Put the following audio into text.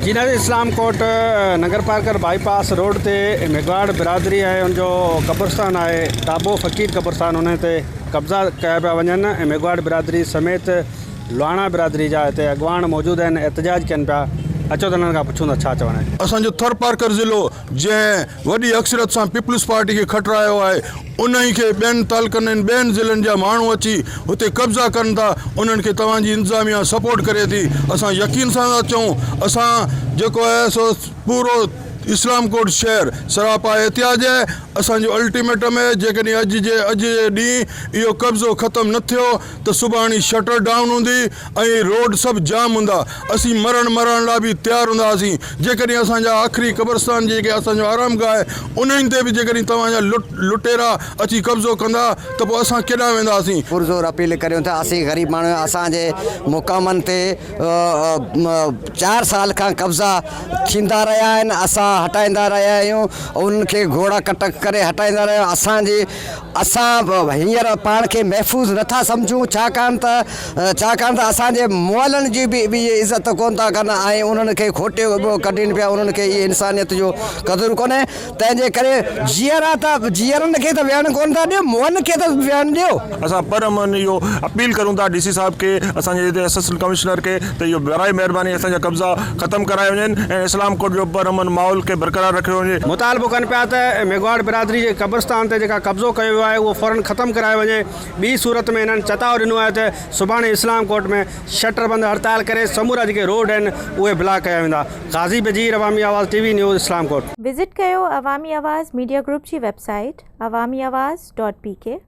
जिन्हें इस्लाम कोट Nagar Parker bypass road ते मेघवाड़ बिरादरी है उनजो कब्रस्तान है ताबो फ़कीर कब्रस्तान उन ते कब्ज़ा कया पिया वञनि ऐं मेघवाड़ बिरादरी समेत लुहाणा बिरादरी जा हिते अॻवान मौजूद आहिनि एहतजाज कनि पिया। अचो त हिननि खां पुछूं था छा चवणु आहे। असांजो थर पार्कर ज़िलो जंहिं वॾी अक्सरियत सां पीपल्स पार्टी खे खटरायो आहे उन्हनि खे ॿियनि तालुकनि ॿियनि ज़िलनि जा माण्हू अची हुते कब्ज़ा कनि था, उन्हनि खे तव्हांजी इंतिज़ामिया सपोर्ट करे थी। असां यकीन सां था चऊं असां जेको आहे सो पूरो इस्लाम कोट शहर सरापा एहतियाज है। असो अल्टीमेटम है जेकॾहिं अॼु जे ॾींहुं इहो कब्ज़ो ख़त्म न थियो तो सुभाणे शटर डाउन हूंदी ऐं रोड सब जाम हूंदा। असीं मरण लाइ भी तैयार हूंदासीं। जेकॾहिं असांजा आख़िरी कब्रस्तान जेके असांजो आरामगाह आहे उन्हनि ते भी जेकॾहिं तव्हांजा लुटेरा अची कब्ज़ो कंदा तो पोइ असां केॾांहुं वेंदासीं। पुरज़ोर अपील करियूं था। असीं ग़रीब माण्हू असांजे मुक़ामनि ते 4 साल खां कब्ज़ा थींदा रहिया आहिनि। असां हटाईंदा रहिया आहियूं, उनखे घोड़ा कटक करे हटाईंदा रहिया। असां हींअर पाण खे महफ़ूज़ नथा सम्झूं छाकाणि त असांजे मुअलनि जी भी इज़त कोन था कनि ऐं उन्हनि खे खोटे कढनि पिया। उन्हनि खे इहे इंसानियत जो क़दुरु कोन्हे, तंहिंजे करे जीअरनि खे त विहण कोन था ॾियो, मुअलनि खे त विहण ॾियो। असां पर मन इहो अपील करूं था डीसी साहब के, असांजे हिते असिस्टेंट कमिश्नर के त इहो बराए महिरबानी असांजा कब्ज़ा ख़त्म कराए वञनि ऐं इस्लाम कोट जो पर अमन माहौल के बरक़रार रखियो वञे। मुतालबो कनि पिया त मेघवाड़ बिरादरी जे कब्रस्तान ते जेका कब्ज़ो कयो वियो आहे उहो फ़ौरन ख़त्म कराए वञे। ॿी सूरत में हिननि चताव ॾिनो आहे त सुभाणे इस्लाम कोट में शटर बंद हड़ताल करे समूरा जेके रोड आहिनि उहे ब्लॉक कया वेंदा। ग़ाज़ी बजीर अवामी आवाज़ TV न्यूज़ इस्लाम कोट। विज़िट कयो अवामी आवाज़ मीडिया ग्रुप जी वेबसाइट awamiawaz.pk।